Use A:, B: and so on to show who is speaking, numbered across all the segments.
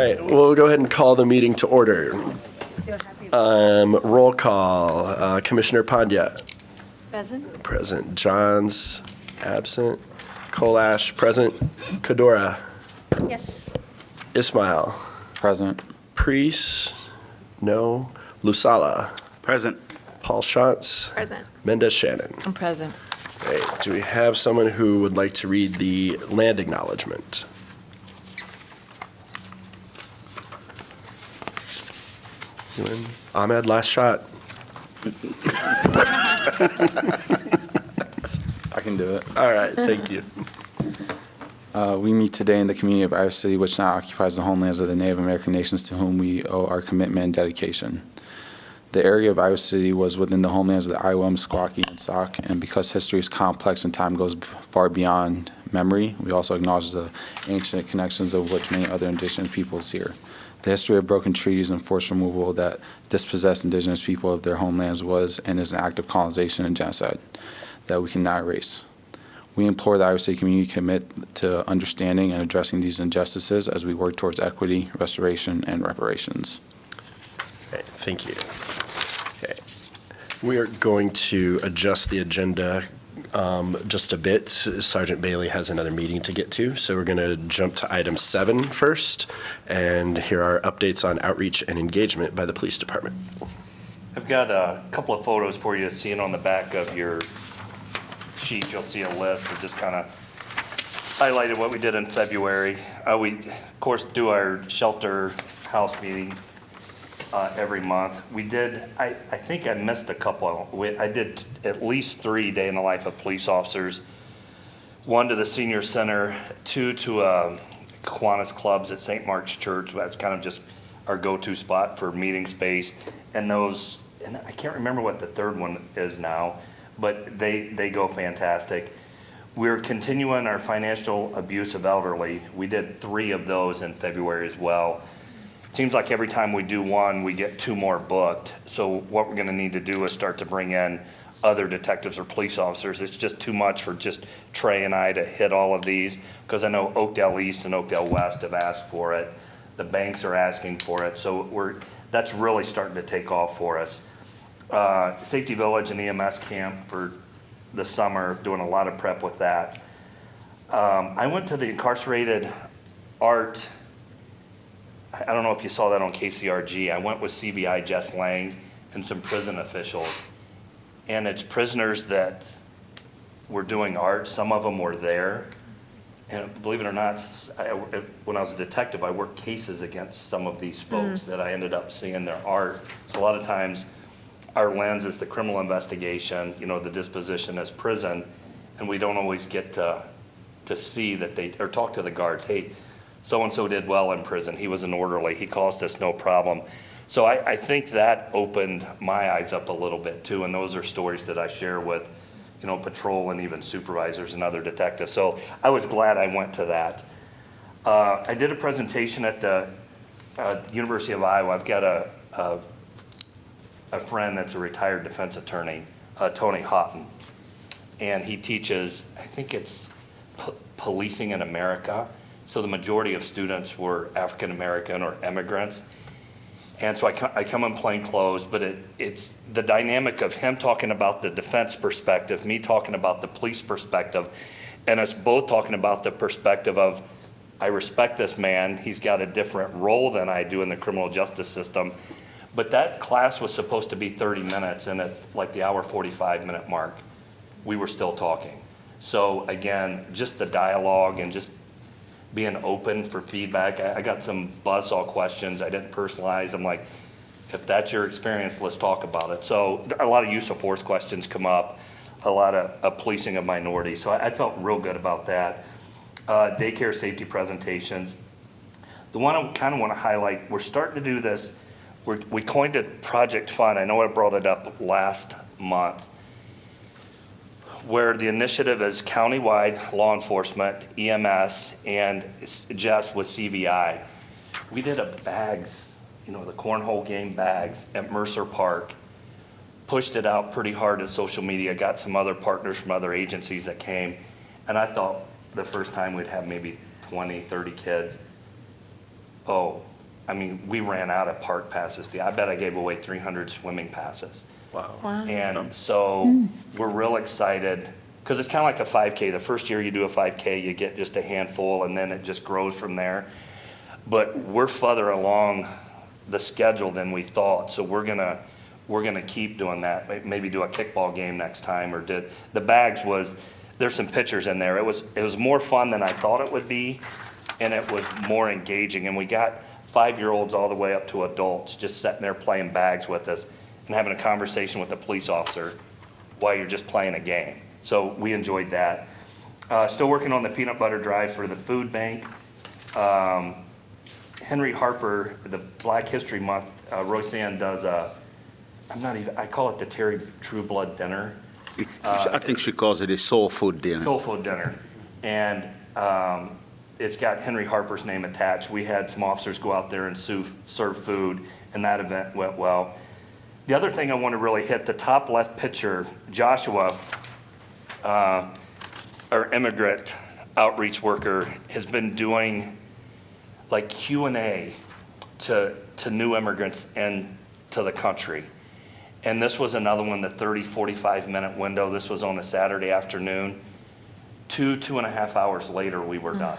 A: right, we'll go ahead and call the meeting to order. Roll call. Commissioner Pandya.
B: Present.
A: Present. Johns, absent. Kolash, present. Kadora.
B: Yes.
A: Ismail.
C: Present.
A: Priest, no. Lusala.
D: Present.
A: Paul Shantz.
B: Present.
A: Mendez Shannon.
B: I'm present.
A: Okay, do we have someone who would like to read the land acknowledgement? Anyone? Ahmed, last shot.
C: I can do it.
A: All right, thank you.
C: We meet today in the community of Iowa City, which now occupies the homelands of the Native American nations to whom we owe our commitment and dedication. The area of Iowa City was within the homelands of the Iowa, Meskwaki, and Sauk, and because history is complex and time goes far beyond memory, we also acknowledge the ancient connections of which many other indigenous peoples here. The history of broken treaties and forced removal that dispossessed indigenous people of their homelands was and is an act of colonization and genocide that we cannot erase. We implore the Iowa City community to commit to understanding and addressing these injustices as we work towards equity, restoration, and reparations.
A: Okay, thank you. Okay. We are going to adjust the agenda just a bit. Sergeant Bailey has another meeting to get to, so we're going to jump to item 7 first, and here are updates on outreach and engagement by the police department.
D: I've got a couple of photos for you to see, and on the back of your sheet, you'll see a list. We just kind of highlighted what we did in February. We, of course, do our shelter house meeting every month. We did, I think I missed a couple. I did at least 3 day in the life of police officers. 1 to the senior center, 2 to Kiwanis Clubs at St. Mark's Church. That's kind of just our go-to spot for meeting space. And those, and I can't remember what the 3rd one is now, but they go fantastic. We're continuing our financial abuse of elderly. We did 3 of those in February as well. It seems like every time we do one, we get 2 more booked. So what we're gonna need to do is start to bring in other detectives or police officers. It's just too much for just Trey and I to hit all of these, because I know Oakdale East and Oakdale West have asked for it. The banks are asking for it. So that's really starting to take off for us. Safety Village and EMS camp for the summer, doing a lot of prep with that. I went to the incarcerated art. I don't know if you saw that on KCRG. I went with CVI Jess Lang and some prison officials. And it's prisoners that were doing art. Some of them were there. And believe it or not, when I was a detective, I worked cases against some of these folks that I ended up seeing their art. So a lot of times our lens is the criminal investigation, the disposition as prison, and we don't always get to see that or talk to the guards, hey, so-and-so did well in prison. He was an orderly. He cost us no problem. So I think that opened my eyes up a little bit too, and those are stories that I share with, patrol and even supervisors and other detectives. So I was glad I went to that. I did a presentation at the University of Iowa. I've got a friend that's a retired defense attorney, Tony Houghton, and he teaches, I think it's policing in America. So the majority of students were African American or immigrants. And so I come in plain clothes, but it's the dynamic of him talking about the defense perspective, me talking about the police perspective, and us both talking about the perspective of, I respect this man, he's got a different role than I do in the criminal justice system. But that class was supposed to be 30 minutes, and at like the hour 45-minute mark, we were still talking. So again, just the dialogue and just being open for feedback. I got some buzzsaw questions I didn't personalize. I'm like, if that's your experience, let's talk about it. So a lot of use of force questions come up, a lot of policing of minorities. So I felt real good about that. Daycare safety presentations. The one I kind of want to highlight, we're starting to do this. We coined it Project Fun. I know I brought it up last month, where the initiative is countywide law enforcement, EMS, and Jess with CVI. We did a bags, the cornhole game bags at Mercer Park, pushed it out pretty hard at social media, got some other partners from other agencies that came, and I thought the first time we'd have maybe 20, 30 kids. Oh, I mean, we ran out of park passes. I bet I gave away 300 swimming passes.
A: Wow.
B: Wow.
D: And so we're real excited, because it's kind of like a 5K. The first year you do a 5K, you get just a handful, and then it just grows from there. But we're further along the schedule than we thought, so we're gonna keep doing that. Maybe do a kickball game next time, or the bags was, there's some pictures in there. It was more fun than I thought it would be, and it was more engaging. And we got 5-year-olds all the way up to adults just sitting there playing bags with us and having a conversation with the police officer while you're just playing a game. So we enjoyed that. Still working on the peanut butter drive for the food bank. Henry Harper, the Black History Month, Roseanne does I call it the Terry True Blood Dinner.
E: I think she calls it a soul food dinner.
D: Soul food dinner. And it's got Henry Harper's name attached. We had some officers go out there and serve food, and that event went well. The other thing I want to really hit, the top left picture, Joshua, our immigrant outreach worker, has been doing like Q&A to new immigrants and to the country. And this was another one, the 30, 45-minute window. This was on a Saturday afternoon. 2.5 hours later, we were done.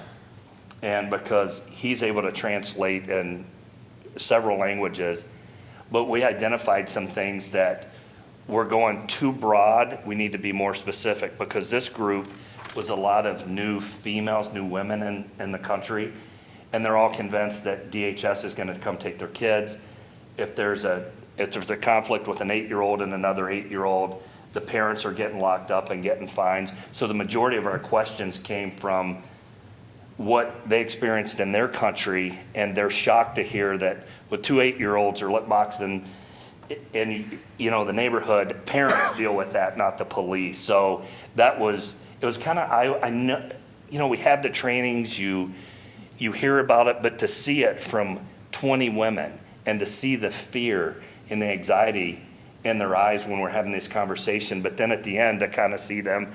D: And because he's able to translate in several languages, but we identified some things that were going too broad. We need to be more specific, because this group was a lot of new females, new women in the country, and they're all convinced that DHS is going to come take their kids. If there's a conflict with an 8-year-old and another 8-year-old, the parents are getting locked up and getting fines. So the majority of our questions came from what they experienced in their country, and they're shocked to hear that with 2 8-year-olds are lip boxed in the neighborhood, parents deal with that, not the police. So it was kind of, I know, we have the trainings, you hear about it, but to see it from 20 women and to see the fear and the anxiety in their eyes when we're having this conversation, but then at the end to kind of see them,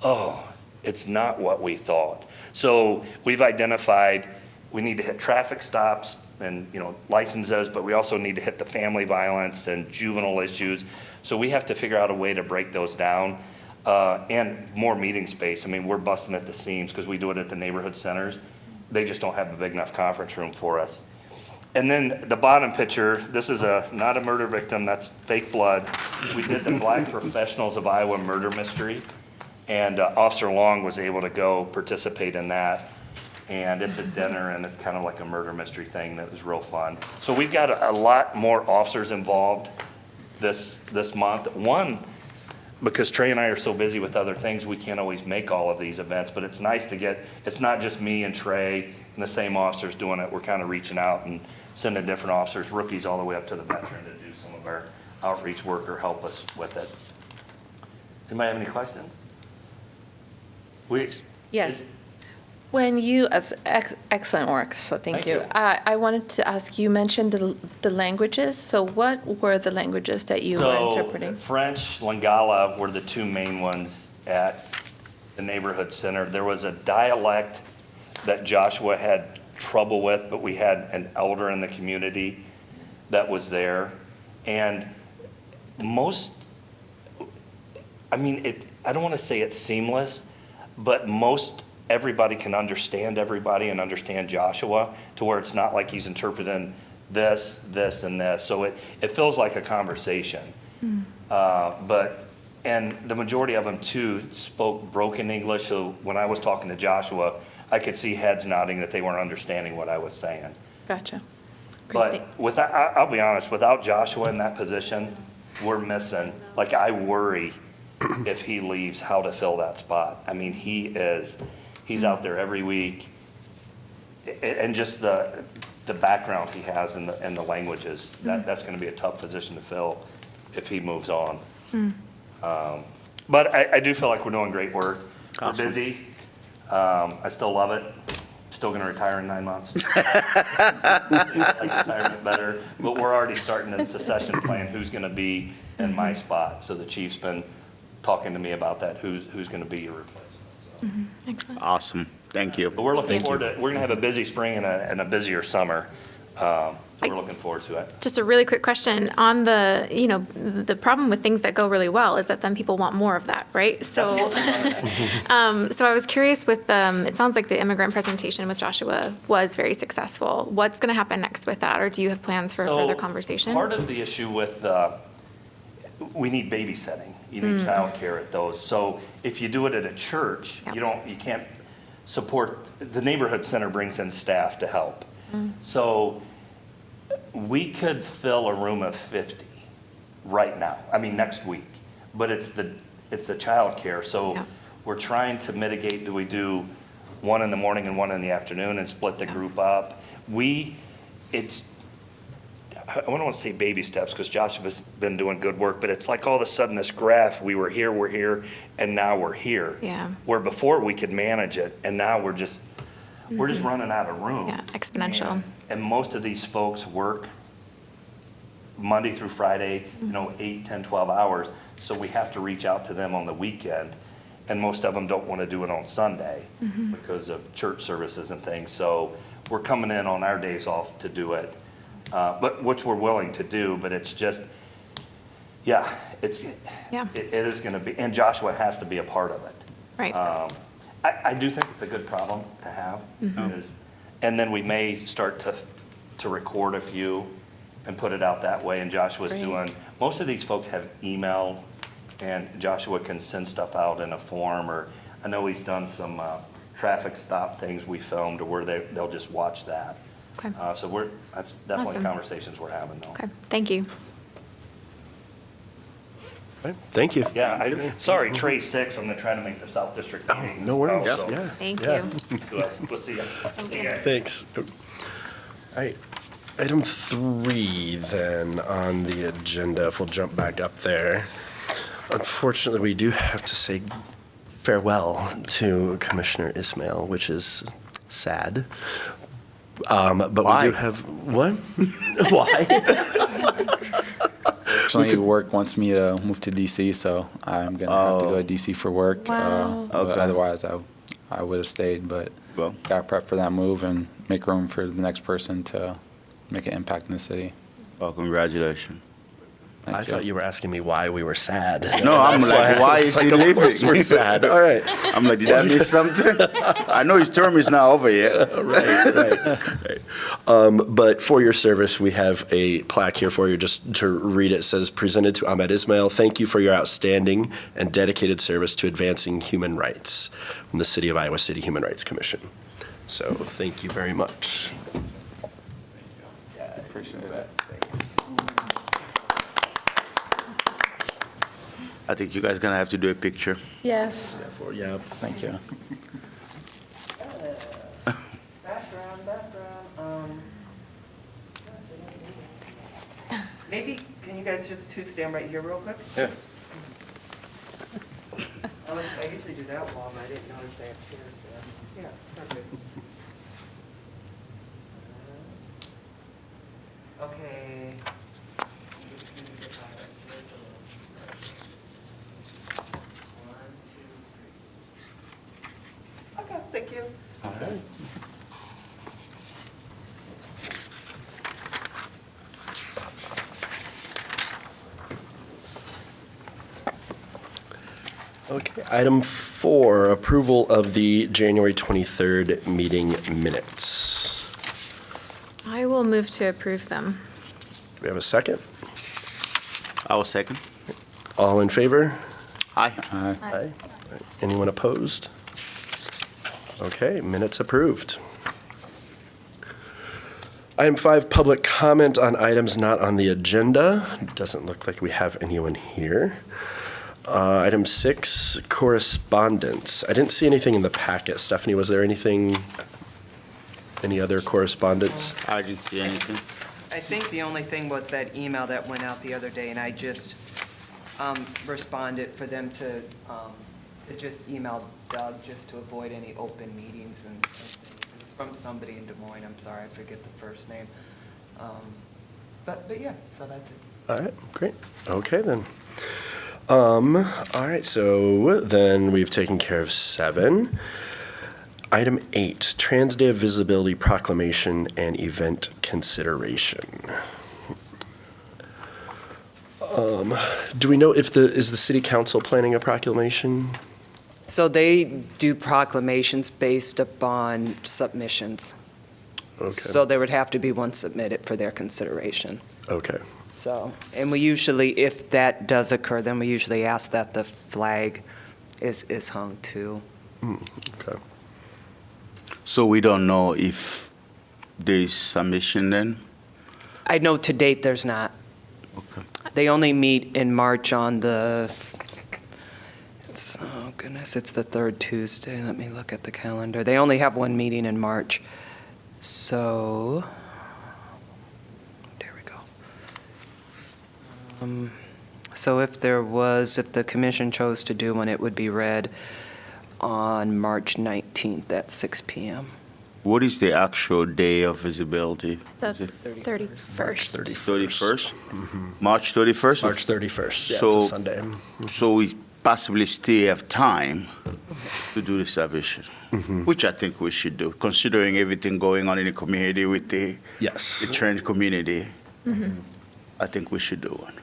D: oh, it's not what we thought. So we've identified we need to hit traffic stops and licenses, but we also need to hit the family violence and juvenile issues. So we have to figure out a way to break those down, and more meeting space. I mean, we're busting at the seams because we do it at the neighborhood centers. They just don't have a big enough conference room for us. And then the bottom picture, this is not a murder victim, that's fake blood. We did the Black Professionals of Iowa murder mystery, and Officer Long was able to go participate in that. And it's a dinner, and it's kind of like a murder mystery thing that was real fun. So we've got a lot more officers involved this month. One, because Trey and I are so busy with other things, we can't always make all of these events, but it's nice to get, it's not just me and Trey and the same officers doing it. We're kind of reaching out and sending different officers, rookies all the way up to the veteran, to do some of our outreach work or help us with it. Anybody have any questions?
B: Yes.
F: When you, excellent work, so thank you. I wanted to ask, you mentioned the languages, so what were the languages that you were interpreting?
D: French, Lingala were the two main ones at the neighborhood center. There was a dialect that Joshua had trouble with, but we had an elder in the community that was there. And I don't want to say it's seamless, but everybody can understand everybody and understand Joshua, to where it's not like he's interpreting this, this, and this. So it feels like a conversation. And the majority of them too spoke broken English. So when I was talking to Joshua, I could see heads nodding that they weren't understanding what I was saying.
F: Gotcha. Great.
D: But I'll be honest, without Joshua in that position, we're missing. Like, I worry if he leaves, how to fill that spot. I mean, he's out there every week, and just the background he has in the languages, that's going to be a tough position to fill if he moves on. But I do feel like we're doing great work. We're busy. I still love it. Still going to retire in 9 months. I like retirement better, but we're already starting the succession plan. Who's going to be in my spot? So the chief's been talking to me about that. Who's going to be your replacement? So.
F: Excellent.
E: Awesome. Thank you.
D: But we're looking forward to, we're going to have a busy spring and a busier summer. We're looking forward to it.
G: Just a really quick question on the problem with things that go really well is that then people want more of that, right? So, so I was curious with, it sounds like the immigrant presentation with Joshua was very successful. What's going to happen next with that? Or do you have plans for further conversation?
D: Part of the issue with, we need babysitting. You need childcare at those. So if you do it at a church,
G: Yeah.
D: you can't support, the neighborhood center brings in staff to help. So we could fill a room of 50 right now, I mean, next week. But it's the childcare, so
G: Yeah.
D: we're trying to mitigate, do we do one in the morning and one in the afternoon and split the group up? I don't want to say baby steps, because Joshua's been doing good work, but it's like all of a sudden this graph, we're here, and now we're here.
G: Yeah.
D: Where before we could manage it, and now we're just running out of room.
G: Yeah, exponential.
D: And most of these folks work Monday through Friday, 8, 10, 12 hours, so we have to reach out to them on the weekend. And most of them don't want to do it on Sunday because of church services and things. So we're coming in on our days off to do it, but which we're willing to do, but it's just,
G: Yeah.
D: it is going to be, and Joshua has to be a part of it.
G: Right.
D: I do think it's a good problem to have. And then we may start to record a few and put it out that way. And Joshua's
F: Great.
D: doing, most of these folks have email, and Joshua can send stuff out in a form, or I know he's done some traffic stop things we filmed where they'll just watch that.
G: Okay.
D: So that's definitely
G: Awesome.
D: conversations we're having though.
G: Okay, thank you.
A: Right, thank you.
D: Yeah, sorry, Trey 6, I'm gonna try to make the South District meeting.
A: No worries,
D: also.
A: yeah.
G: Thank
A: Yeah.
G: you.
D: We'll see you. See you guys.
A: Thanks. All right, item 3 then on the agenda, if we'll jump back up there. Unfortunately, we do have to say farewell to Commissioner Ismail, which is sad. But we do
E: Why?
A: have, what? Why?
C: Fortunately, work wants me to move to DC, so I'm going to have to go to DC for work.
F: Wow.
C: But
E: Okay.
C: otherwise, I would have stayed, but
E: Well,
C: got to prep for that move and make room for the next person to make an impact in the city.
E: well, congratulations.
A: I
C: Thank
A: thought you were asking me why we were sad.
E: No, I'm like, why is he
A: Of course
E: leaving?
A: we're sad. All right.
E: I'm like, did I miss something? I know his term is not over yet.
A: Right. But for your service, we have a plaque here for you. Just to read it, it says, presented to Ahmed Ismail, thank you for your outstanding and dedicated service to advancing human rights from the City of Iowa City Human Rights Commission. So thank you very much.
C: Appreciate it.
E: I think you guys gonna have to do a picture.
F: Yes.
A: Yeah.
C: Thank you.
H: Background. Maybe, can you guys just two stand right here real quick?
C: Yeah.
H: I usually do that wall, but I didn't notice they have chairs there. Yeah, perfect. Okay. One, two, three. Okay, thank you.
A: Okay, item 4, approval of the January 23rd meeting minutes.
G: I will move to approve them.
A: Do we have a second?
E: I will second.
A: All in favor?
E: Aye.
A: Aye. Anyone opposed? Okay, minutes approved. Item 5, public comment on items not on the agenda. Doesn't look like we have anyone here. Item 6, correspondence. I didn't see anything in the packet. Stephanie, was there anything, any other correspondence?
E: I didn't see anything.
H: I think the only thing was that email that went out the other day, and I just responded for them to just email Doug just to avoid any open meetings and things. It's from somebody in Des Moines, I'm sorry, I forget the first name. But yeah, so that's it.
A: All right, great. Okay, then. All right, so then we've taken care of 7. Item 8, Trans Day of Visibility Proclamation and Event Consideration. Do we know if is the city council planning a proclamation?
H: So they do proclamations based upon submissions.
A: Okay.
H: So there would have to be one submitted for their consideration.
A: Okay.
H: So, and we usually, if that does occur, then we usually ask that the flag is hung too.
A: Okay.
E: So we don't know if there is submission then?
H: I know to date there's not.
E: Okay.
H: They only meet in March on oh goodness, it's the third Tuesday. Let me look at the calendar. They only have one meeting in March. So, there we go. So if the commission chose to do one, it would be read on March 19th at 6 PM.
E: What is the actual day of visibility?
G: The
E: Is it
G: 31st.
E: 31st? March 31st?
A: March 31st, yeah,
E: So-
A: it's a Sunday.
E: So we possibly still have time to do the submission, which I think we should do, considering everything going on in the community with the
A: Yes.
E: trans community. I think we should do one.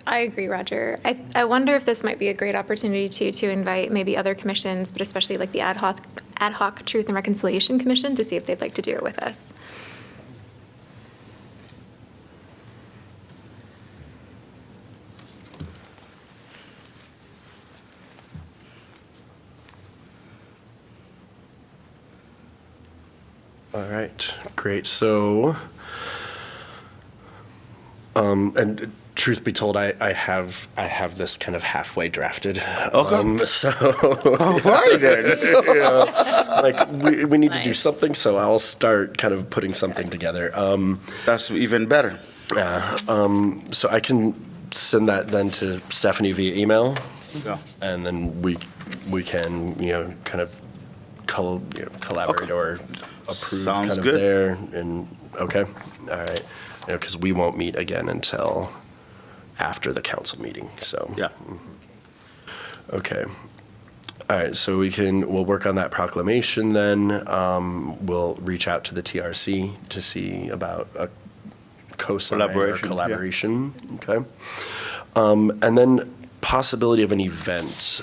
G: I agree, Roger. I wonder if this might be a great opportunity to invite maybe other commissions, but especially like the ad hoc Truth and Reconciliation Commission, to see if they'd like to do it with us.
A: All right, great. So, and truth be told, I have this kind of halfway drafted.
E: Okay.
A: So,
E: Why then?
A: like we need to do
F: Nice.
A: something. So I'll start kind of putting something together.
E: That's even better.
A: So I can send that then to Stephanie via email,
E: Yeah.
A: and then we can kind of collaborate
E: Okay.
A: or approve
E: Sounds
A: kind of
E: good.
A: there. And okay, all right, because we won't meet again until after the council meeting. So
E: Yeah.
A: okay. All right, so we'll work on that proclamation then. We'll reach out to the TRC to see about a co-sign or
E: Collaboration, yeah.
A: collaboration. Okay. And then possibility of an event.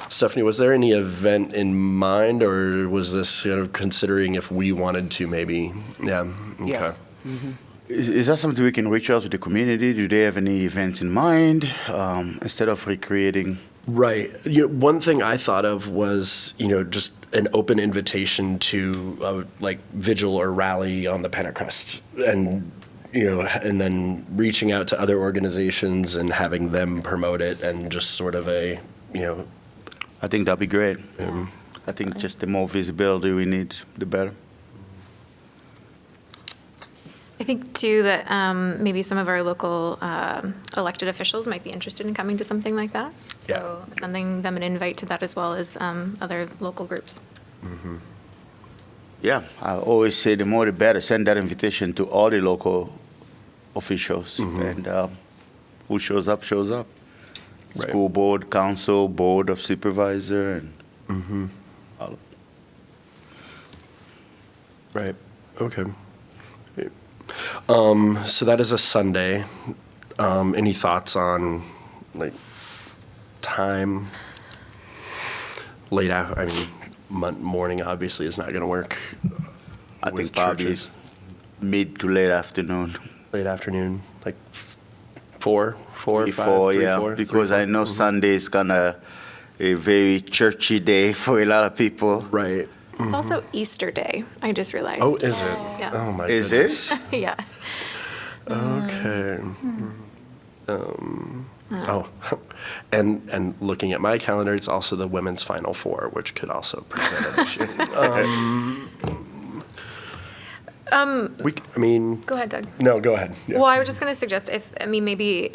A: Stephanie, was there any event in mind, or was this kind of considering if we wanted to maybe? Yeah. Okay.
H: Yes.
E: Is that something we can reach out to the community? Do they have any events in mind instead of recreating?
A: Right. One thing I thought of was, just an open invitation to like vigil or rally on the Pentecrest, and and then reaching out to other organizations and having them promote it, and just sort of a,
E: I think that'd be great. I think just the more visibility we need, the better.
G: I think too that maybe some of our local elected officials might be interested in coming to something like that. So sending them an invite to that as well as other local groups.
E: Yeah, I always say the more the better. Send that invitation to all the local officials, and who shows up, shows up.
A: Right.
E: School board, council, board of supervisor, and all of
A: Right. Okay. So that is a Sunday. Any thoughts on like time? Late after, I mean, morning obviously is not going to work.
E: I
A: with
E: think probably
A: churches.
E: mid to late afternoon.
A: Late afternoon, like 4, 5,
E: Before,
A: 3,
E: yeah,
A: 4,
E: because
A: 3,
E: I know Sunday is kind of a very churchy day for a lot of people.
A: Right.
G: It's also Easter Day, I just realized.
A: Oh, is it?
G: Yeah.
A: Oh my
E: Is
A: goodness.
E: it?
G: Yeah.
A: Okay. Oh, and looking at my calendar, it's also the women's Final Four, which could also present an issue.
G: Go ahead, Doug.
A: No, go ahead. Yeah.
G: Well, I was just going to suggest maybe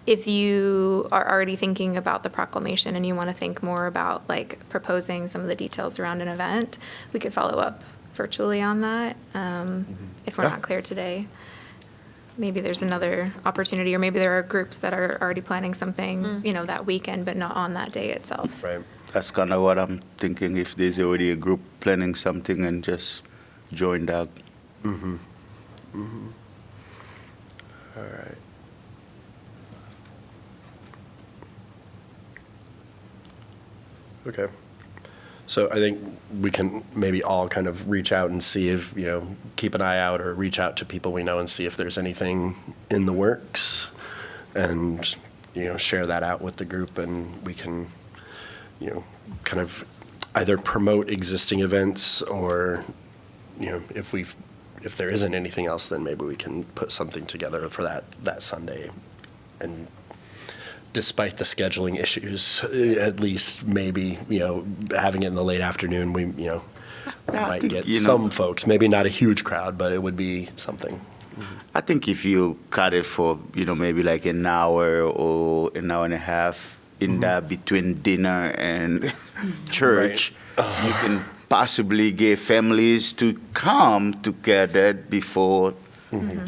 G: if you are already thinking about the proclamation and you want to think more about like proposing some of the details around an event, we could follow up virtually on that if we're
E: Yeah.
G: not clear today. maybe there's another opportunity, or maybe there are groups that are already planning something, that weekend, but not on that day itself.
A: Right.
E: That's kind of what I'm thinking, if there's already a group planning something and just join that.
A: All right. Okay. So I think we can maybe all kind of reach out and see if, keep an eye out or reach out to people we know and see if there's anything in the works and, share that out with the group, and we can, kind of either promote existing events or, if there isn't anything else, then maybe we can put something together for that Sunday. And despite the scheduling issues, at least maybe, having it in the late afternoon, we might
E: think,
A: get some folks, maybe not a huge crowd, but it would be something.
E: I think if you cut it for, maybe like an hour or an hour and a half in that between dinner and church, you can possibly get families to come together before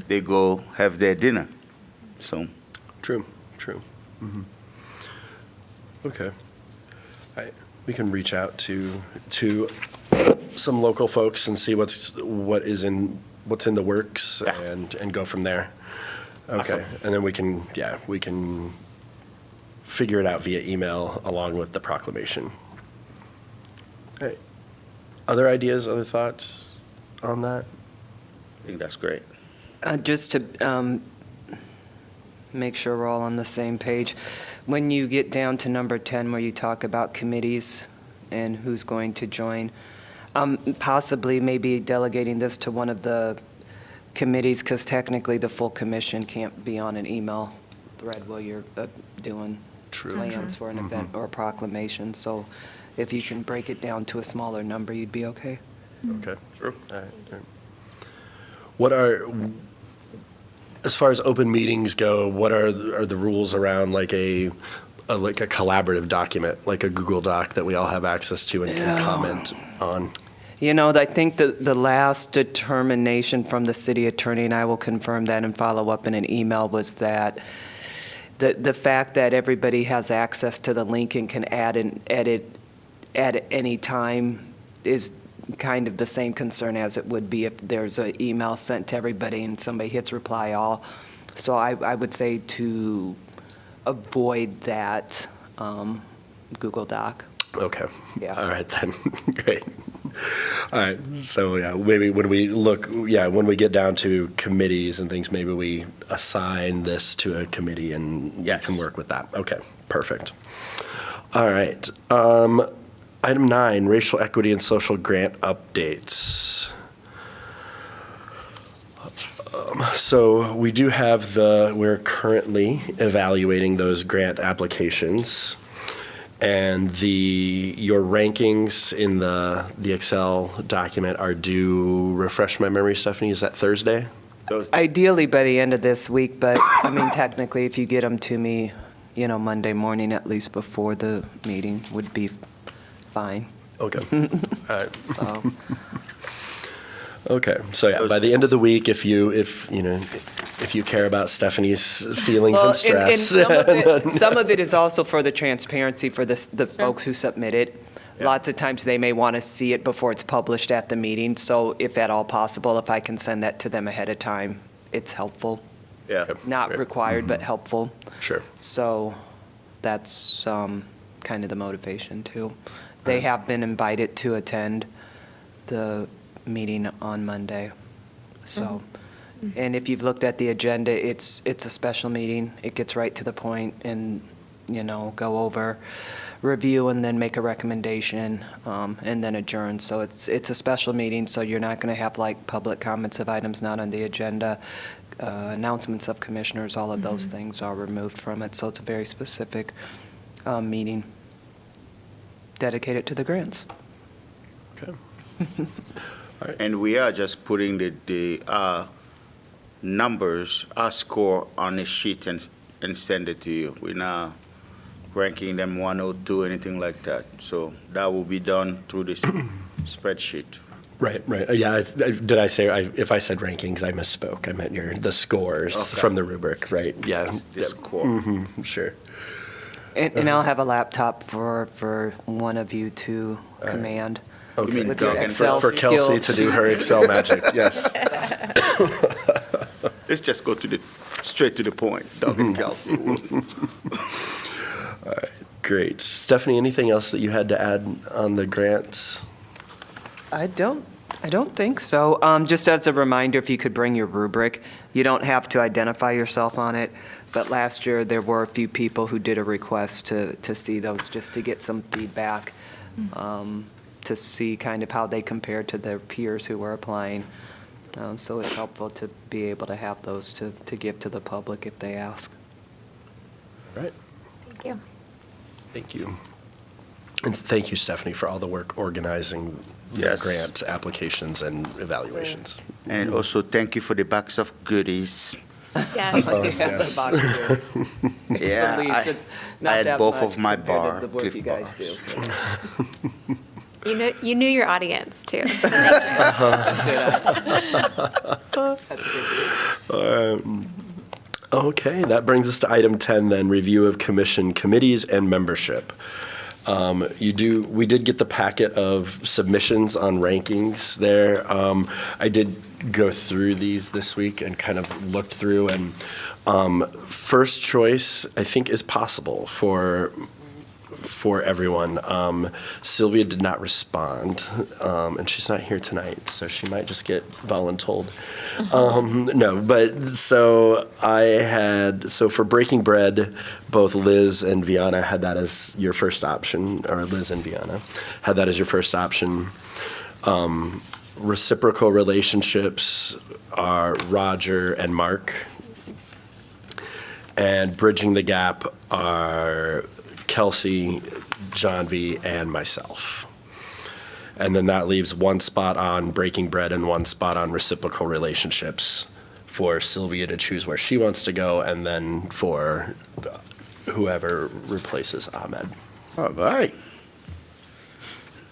E: they go have their dinner. So.
A: True. Okay. We can reach out to some local folks and see what's in the works and go from there. Okay.
E: Awesome.
A: And then we can figure it out via email along with the proclamation. Okay. Other ideas, other thoughts on that?
E: I think that's great.
H: Just to make sure we're all on the same page, when you get down to number 10 where you talk about committees and who's going to join, possibly maybe delegating this to one of the committees, because technically the full commission can't be on an email thread while you're doing plans for an event or a proclamation. So if you can break it down to a smaller number, you'd be okay.
A: Okay. Sure. All right. What are, as far as open meetings go, what are the rules around like a collaborative document, like a Google Doc that we all have access to and can comment on?
H: I think the last determination from the city attorney, and I will confirm that and follow up in an email, was that the fact that everybody has access to the link and can add and edit at any time is kind of the same concern as it would be if there's an email sent to everybody and somebody hits reply all. So I would say to avoid that Google Doc.
A: Okay.
H: Yeah.
A: All right then. Great. All right. So maybe when we get down to committees and things, maybe we assign this to a committee and can work with that. Okay. Perfect. All right. Item 9, racial equity and social grant updates. So we do have we're currently evaluating those grant applications, and your rankings in the Excel document are due, refresh my memory, Stephanie, is that Thursday?
H: Ideally by the end of this week, but I mean, technically, if you get them to me, Monday morning, at least before the meeting, would be fine.
A: Okay. All right.
H: So,
A: Okay. So by the end of the week, if you care about Stephanie's feelings and stress.
H: And some of it is also for the transparency for the folks who submit it.
A: Yeah.
H: Lots of times they may want to see it before it's published at the meeting. So if at all possible, if I can send that to them ahead of time, it's helpful.
E: Yeah.
H: Not
A: Great.
H: required, but helpful.
A: Sure.
H: So that's kind of the motivation too. They have been invited to attend the meeting on Monday. So, and if you've looked at the agenda, it's a special meeting. It gets right to the point and, go over, review, and then make a recommendation, and then adjourn. So it's a special meeting, so you're not going to have like public comments of items not on the agenda, announcements of commissioners, all of those things are removed from it. So it's a very specific meeting dedicated to the grants.
A: Okay.
E: And we are just putting the numbers, our score on a sheet and send it to you. We're not ranking them 1 or 2, anything like that. So that will be done through this spreadsheet.
A: Right, right. Yeah, did I say, if I said rankings, I misspoke. I meant the scores
E: Okay.
A: from the rubric, right? Yeah.
E: The score.
A: Sure.
H: And I'll have a laptop for one of you to command.
E: You mean
H: With your
E: Doug and
H: Excel
A: For Kelsey
H: skill.
A: to do her Excel magic, yes.
E: Let's just go straight to the point, Doug and Kelsey.
A: Great. Stephanie, anything else that you had to add on the grants?
H: I don't think so. Just as a reminder, if you could bring your rubric, you don't have to identify yourself on it, but last year there were a few people who did a request to see those, just to get some feedback, to see kind of how they compared to their peers who were applying. So it's helpful to be able to have those to give to the public if they ask.
A: Right.
G: Thank you.
A: Thank you. And thank you, Stephanie, for all the work organizing the
E: Yes.
A: grant applications and evaluations.
E: And also, thank you for the box of goodies.
G: Yes.
A: Yes.
E: Yeah,
H: At least it's not
E: I had
H: that
E: both
H: much
E: of my
H: compared to
E: bar,
H: the work
E: Cliff
H: you guys
E: bars.
H: do.
G: You knew your audience too. So
H: That's good.
A: Okay, that brings us to item 10 then, review of commission committees and membership. We did get the packet of submissions on rankings there. I did go through these this week and kind of looked through, and first choice, I think, is possible for everyone. Sylvia did not respond, and she's not here tonight, so she might just get voluntold. No, but so for Breaking Bread, both Liz and Viana had that as your first option, or Liz and Viana had that as your first option. Reciprocal relationships are Roger and Mark. And Bridging the Gap are Kelsey, John V., and myself. And then that leaves one spot on Breaking Bread and one spot on Reciprocal Relationships for Sylvia to choose where she wants to go, and then for whoever replaces Ahmed.
E: All right.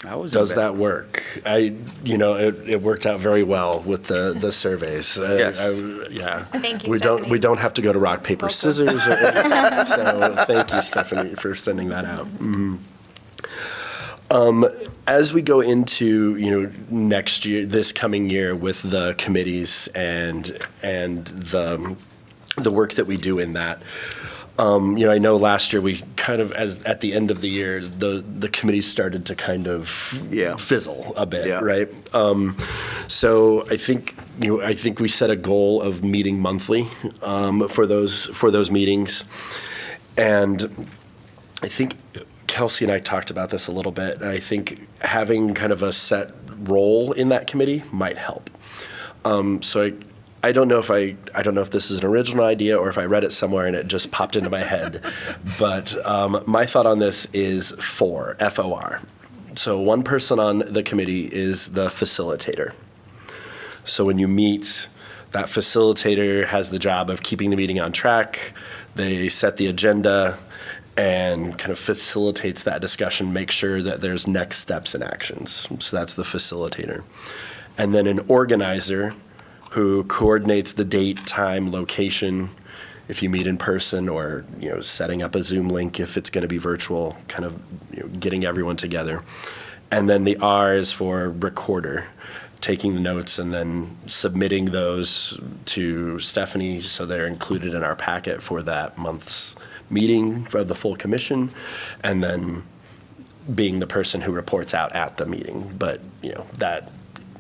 A: Does that work? It worked out very well with the surveys.
E: Yes.
A: Yeah.
G: Thank you,
A: We
G: Stephanie.
A: don't have to go to rock, paper, scissors. So thank you, Stephanie, for sending that out. As we go into, next year, this coming year with the committees and the work that we do in that, I know last year we kind of, at the end of the year, the committees started to kind of fizzle a bit,
E: Yeah.
A: right? So I think we set a goal of meeting monthly for those meetings, and I think Kelsey and I talked about this a little bit, and I think having kind of a set role in that committee might help. So I don't know if this is an original idea or if I read it somewhere and it just popped into my head, but my thought on this is FOR, F-O-R. So one person on the committee is the facilitator. So when you meet, that facilitator has the job of keeping the meeting on track. They set the agenda and kind of facilitates that discussion, make sure that there's next steps and actions. So that's the facilitator. And then an organizer who coordinates the date, time, location, if you meet in person, or setting up a Zoom link if it's going to be virtual, kind of getting everyone together. And then the R is for recorder, taking the notes and then submitting those to Stephanie so they're included in our packet for that month's meeting for the full commission, and then being the person who reports out at the meeting. But that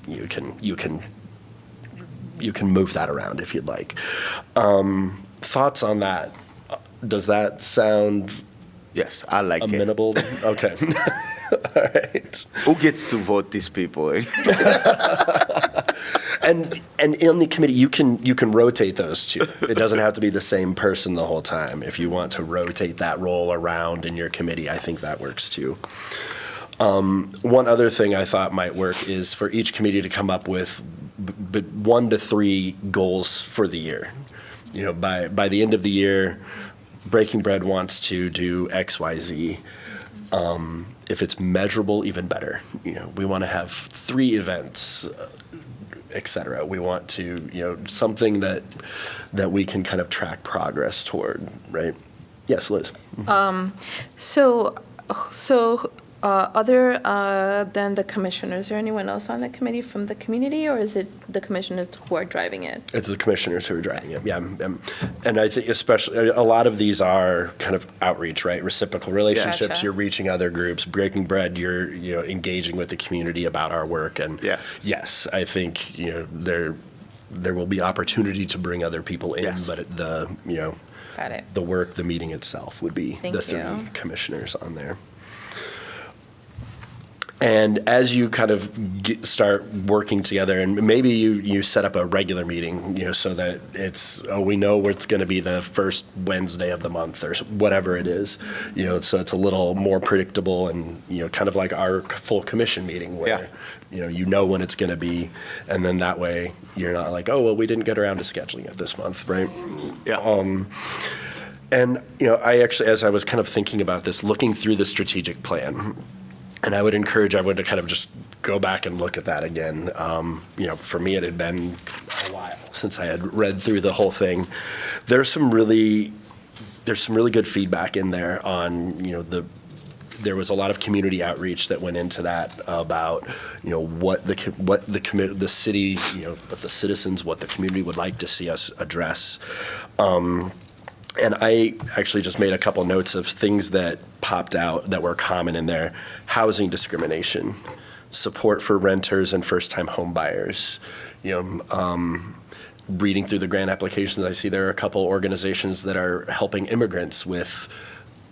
A: you can move that around if you'd like. Thoughts on that? Does that sound
E: Yes, I like it.
A: amenable? Okay. All right.
E: Who gets to vote these people? Eh?
A: And in the committee, you can rotate those two. It doesn't have to be the same person the whole time. If you want to rotate that role around in your committee, I think that works too. One other thing I thought might work is for each committee to come up with 1 to 3 goals for the year. By the end of the year, Breaking Bread wants to do X, Y, Z. If it's measurable, even better. We want to have 3 events, et cetera. We want to, something that we can kind of track progress toward, right? Yes, Liz.
F: So other than the commissioners, is there anyone else on the committee from the community, or is it the commissioners who are driving it?
A: It's the commissioners who are driving it, yeah. And I think especially, a lot of these are kind of outreach, right? Reciprocal relationships,
F: Gotcha.
A: you're reaching other groups. Breaking Bread, you're, engaging with the community about our work. And
E: Yes.
A: yes, I think, there will be opportunity to bring other people in,
E: Yes.
A: but
F: Got it.
A: the work, the meeting itself would be
F: Thank
A: the 3
F: you.
A: commissioners on there. And as you kind of start working together, and maybe you set up a regular meeting, so that we know where it's going to be the first Wednesday of the month or whatever it is, so it's a little more predictable and, kind of like our full commission meeting where, you know when it's going to be. And then that way you're not like, oh, well, we didn't get around to scheduling it this month, right?
E: Yeah.
A: And, I actually, as I was kind of thinking about this, looking through the strategic plan, and I would encourage everyone to kind of just go back and look at that again. For me, it had been a while since I had read through the whole thing. There's some really good feedback in there on, there was a lot of community outreach that went into that about, what the city, what the citizens, what the community would like to see us address. And I actually just made a couple notes of things that popped out that were common in there. Housing discrimination, support for renters and first-time home buyers. Reading through the grant applications, I see there are a couple organizations that are helping immigrants with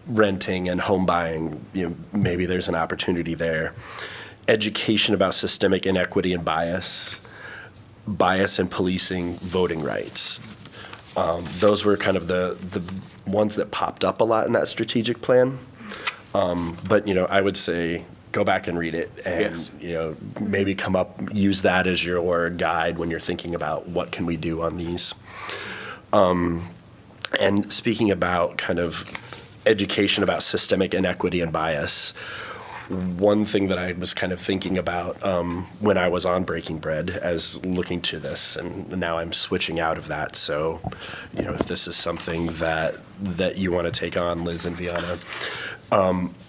A: renting and home buying. Maybe there's an opportunity there. Education about systemic inequity and bias in policing voting rights. Those were kind of the ones that popped up a lot in that strategic plan. But, I would say go back and read it and,
E: Yes.
A: Maybe use that as your guide when you're thinking about what can we do on these. And speaking about kind of education about systemic inequity and bias, one thing that I was kind of thinking about when I was on Breaking Bread as looking to this, and now I'm switching out of that. So, if this is something that you want to take on, Liz and Viana,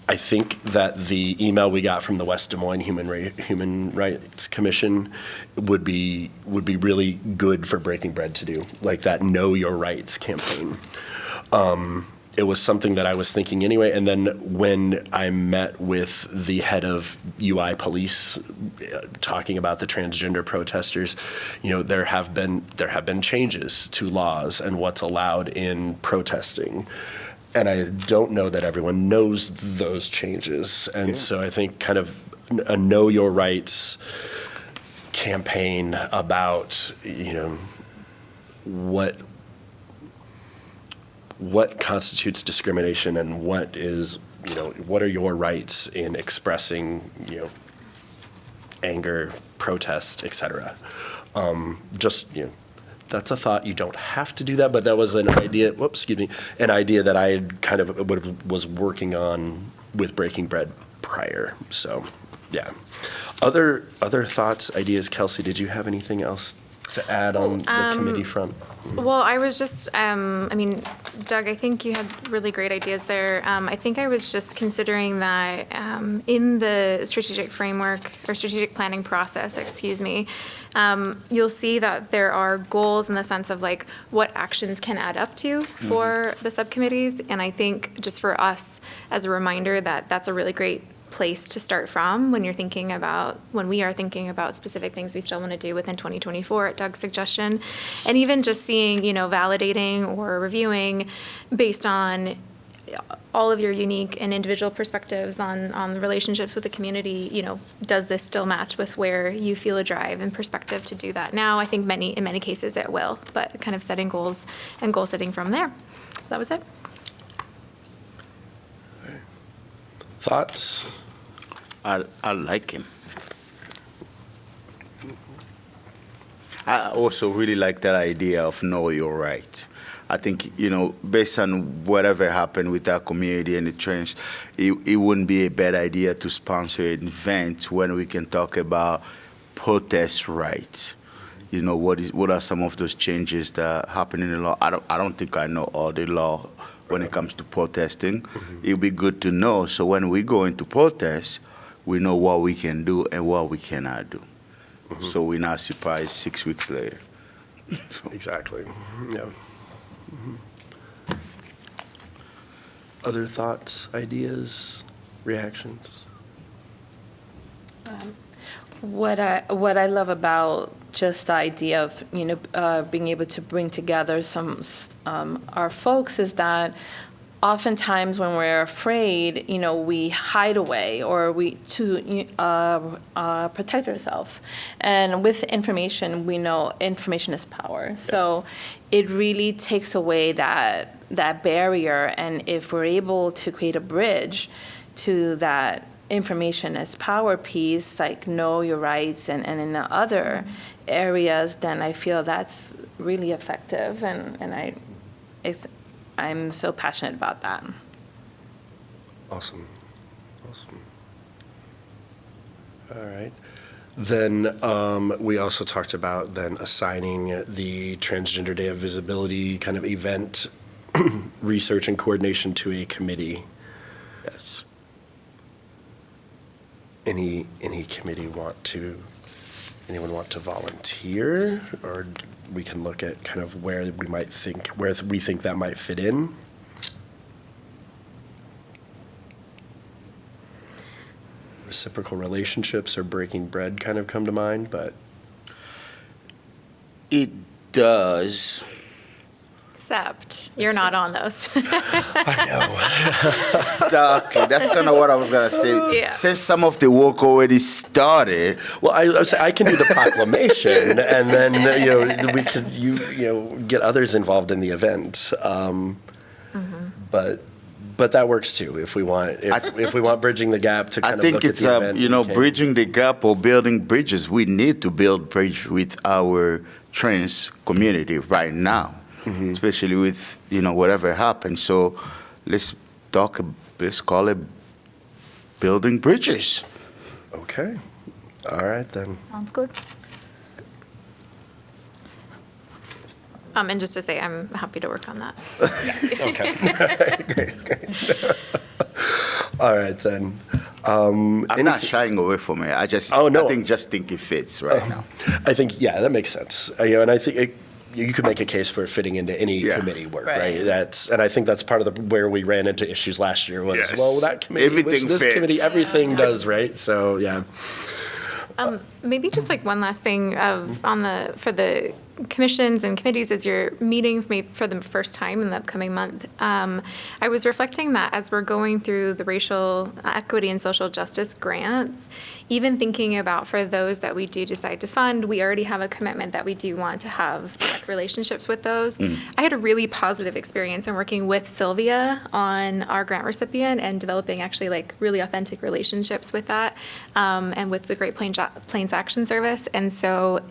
A: I think that the email we got from the West Des Moines Human Rights Commission would be really good for Breaking Bread to do, like that Know Your Rights campaign. It was something that I was thinking anyway. And then when I met with the head of UI Police, talking about the transgender protesters, there have been changes to laws and what's allowed in protesting. And I don't know that everyone knows those changes. And so I think kind of a Know Your Rights campaign about, what constitutes discrimination and what are your rights in expressing, anger, protest, et cetera. That's a thought. You don't have to do that, but that was an idea, an idea that I kind of was working on with Breaking Bread prior. So, yeah. Other thoughts, ideas, Kelsey, did you have anything else to add on the committee front?
G: Well, I was just, Doug, I think you had really great ideas there. I think I was just considering that in the strategic framework or strategic planning process, you'll see that there are goals in the sense of like what actions can add up to for the subcommittees. And I think just for us as a reminder that that's a really great place to start from when we are thinking about specific things we still want to do within 2024 at Doug's suggestion. And even just seeing, validating or reviewing based on all of your unique and individual perspectives on the relationships with the community, does this still match with where you feel a drive and perspective to do that now? I think in many cases it will, but kind of setting goals and goal setting from there. That was it.
A: Thoughts?
E: I like him. I also really like that idea of know your rights. I think, based on whatever happened with our community and the trends, it wouldn't be a bad idea to sponsor an event when we can talk about protest rights. What are some of those changes that happen in the law? I don't think I know all the law when it comes to protesting. It'd be good to know, so when we go into protest, we know what we can do and what we cannot do. So we're not surprised 6 weeks later.
A: Exactly. Yeah. Other thoughts, ideas, reactions?
F: What I love about just the idea of being able to bring together our folks is that oftentimes when we're afraid, we hide away or we to protect ourselves. And with information, we know information is power. So it really takes away that barrier. And if we're able to create a bridge to that information as power piece, like know your rights and in other areas, then I feel that's really effective. And I'm so passionate about that.
A: Awesome. All right. Then we also talked about then assigning the Transgender Day of Visibility kind of event research and coordination to a committee.
E: Yes.
A: Anyone want to volunteer, or we can look at kind of where we think that might fit in? Reciprocal relationships or breaking bread kind of come to mind, but
E: It does.
G: Except you're not on those.
E: Exactly. That's kind of what I was going to say.
G: Yeah.
E: Since some of the work already started,
A: well, I was saying I can do the proclamation, and then we could get others involved in the event. But that works too if we want bridging the gap to kind
E: I
A: of
E: think
A: look at
E: it's,
A: the event. Okay.
E: bridging the gap or building bridges. We need to build bridge with our trans community right now, especially with, whatever happened. So let's call it building bridges.
A: Okay. All right then.
B: Sounds good.
G: And just to say, I'm happy to work on that.
A: Okay. Great. All right then.
E: I'm not shying away from it. I just think it fits right now.
A: I think that makes sense. And I think you could make a case for it fitting into any committee work, right? And I think that's part of where we ran into issues last year was that committee,
E: Everything
A: this
E: fits.
A: committee, everything does, right? So yeah.
G: Maybe just like one last thing for the commissions and committees as you're meeting for the first time in the upcoming month. I was reflecting that as we're going through the racial equity and social justice grants, even thinking about for those that we do decide to fund, we already have a commitment that we do want to have direct relationships with those. I had a really positive experience in working with Sylvia on our grant recipient and developing actually like really authentic relationships with that and with the Great Plains Action Service. And so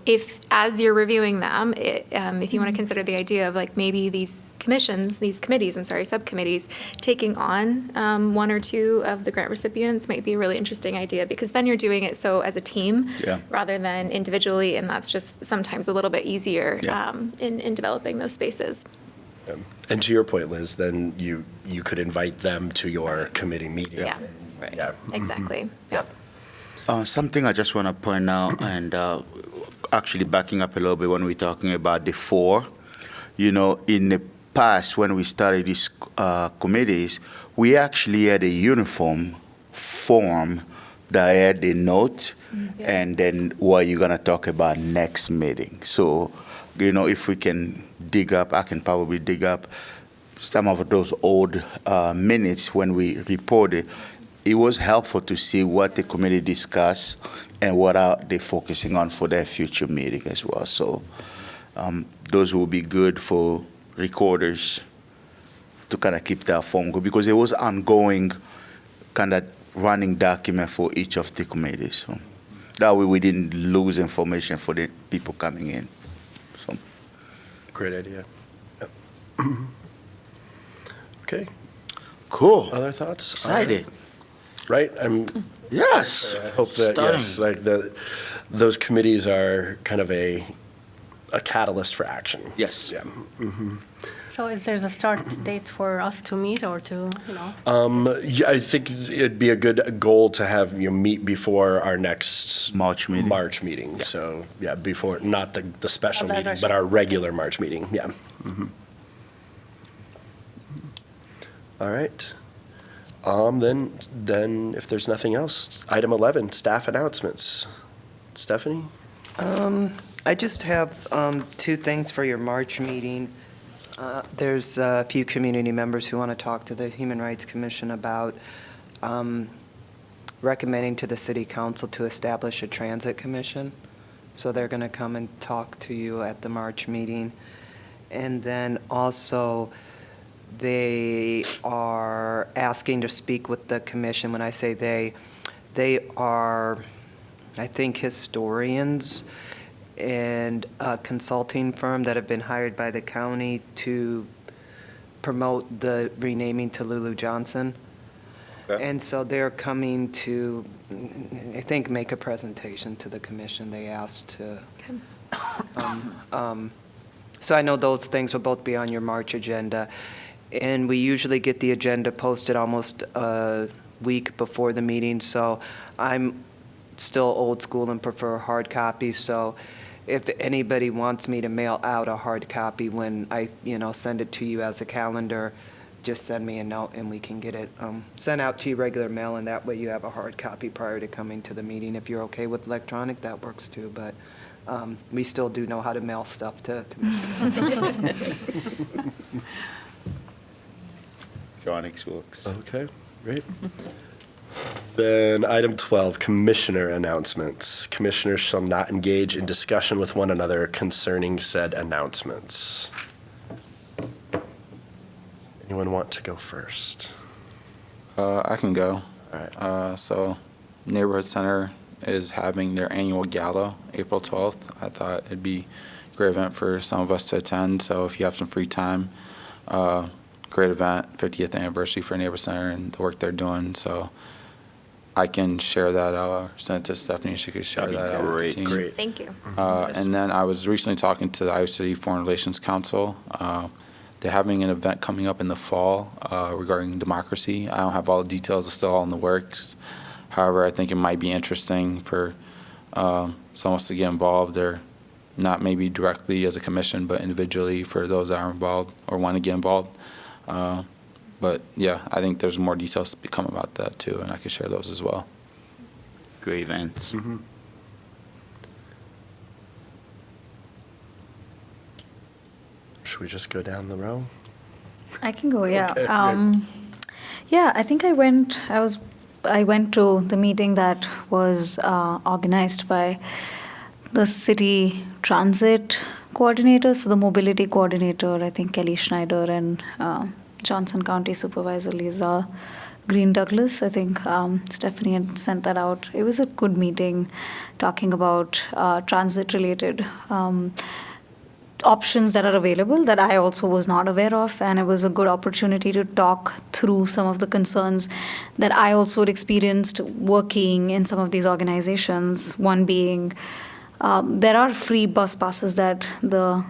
G: as you're reviewing them, if you want to consider the idea of like maybe these subcommittees, taking on one or two of the grant recipients might be a really interesting idea, because then you're doing it so as a team rather than individually, and that's just sometimes a little bit easier in developing those spaces.
A: And to your point, Liz, then you could invite them to your committee meeting.
G: Yeah.
F: Right.
A: Yeah.
G: Exactly. Yeah.
E: Something I just want to point out, and actually backing up a little bit when we're talking about the four, in the past when we started these committees, we actually had a uniform form that had a note and then what you're going to talk about next meeting. So, if we can I can probably dig up some of those old minutes when we reported. It was helpful to see what the committee discussed and what are they focusing on for their future meeting as well. So those will be good for recorders to kind of keep that form going, because it was ongoing kind of running document for each of the committees. So that way we didn't lose information for the people coming in. So.
A: Great idea. Okay,
E: Cool.
A: other thoughts?
E: Excited.
A: Right?
E: Yes.
A: I hope that, yes, like those committees are kind of a catalyst for action.
E: Yes.
A: Yeah.
B: So is there a start date for us to meet or to, you know?
A: Yeah, I think it'd be a good goal to have you meet before our next
E: March meeting.
A: March meeting. So yeah, before not the special
B: Oh, that
A: meeting,
B: is-
A: but our regular March meeting. Yeah. All right. Then if there's nothing else, item 11, staff announcements. Stephanie.
H: I just have two things for your March meeting. There's a few community members who want to talk to the Human Rights Commission about recommending to the city council to establish a transit commission. So they're going to come and talk to you at the March meeting. And then also, they are asking to speak with the commission. When I say they are, I think, historians and a consulting firm that have been hired by the county to promote the renaming to Lulu Johnson.
E: Okay.
H: And so they're coming to, I think, make a presentation to the commission. They asked to. So I know those things will both be on your March agenda. And we usually get the agenda posted almost a week before the meeting. So I'm still old school and prefer hard copies. So if anybody wants me to mail out a hard copy when I, send it to you as a calendar, just send me a note and we can get it sent out to you regular mail, and that way you have a hard copy prior to coming to the meeting. If you're okay with electronic, that works too, but we still do know how to mail stuff to
E: Electronics works.
A: Okay, great. Then item 12, commissioner announcements. Commissioners shall not engage in discussion with one another concerning said announcements. Anyone want to go first?
C: I can go.
A: All right.
C: So Neighborhood Center is having their annual gala April 12th. I thought it'd be a great event for some of us to attend. So if you have some free time, great event, 50th anniversary for Neighborhood Center and the work they're doing. So I can share that out, send it to Stephanie, she could share
E: That'd be
C: that out with the
E: great.
C: team.
A: Great.
G: Thank you.
C: And then I was recently talking to the Iowa City Foreign Relations Council. They're having an event coming up in the fall regarding democracy. I don't have all the details, it's still all in the works. However, I think it might be interesting for some of us to get involved, or not maybe directly as a commission, but individually for those that are involved or want to get involved. But yeah, I think there's more details to become about that too, and I can share those as well.
E: Great events.
A: Should we just go down the row?
B: I can go, yeah.
A: Okay, great.
B: Yeah, I think I went to the meeting that was organized by the city transit coordinator, so the mobility coordinator, I think Kelly Schneider, and Johnson County Supervisor Lisa Green Douglas. I think Stephanie had sent that out. It was a good meeting talking about transit-related options that are available that I also was not aware of, and it was a good opportunity to talk through some of the concerns that I also had experienced working in some of these organizations. One being there are free bus passes that the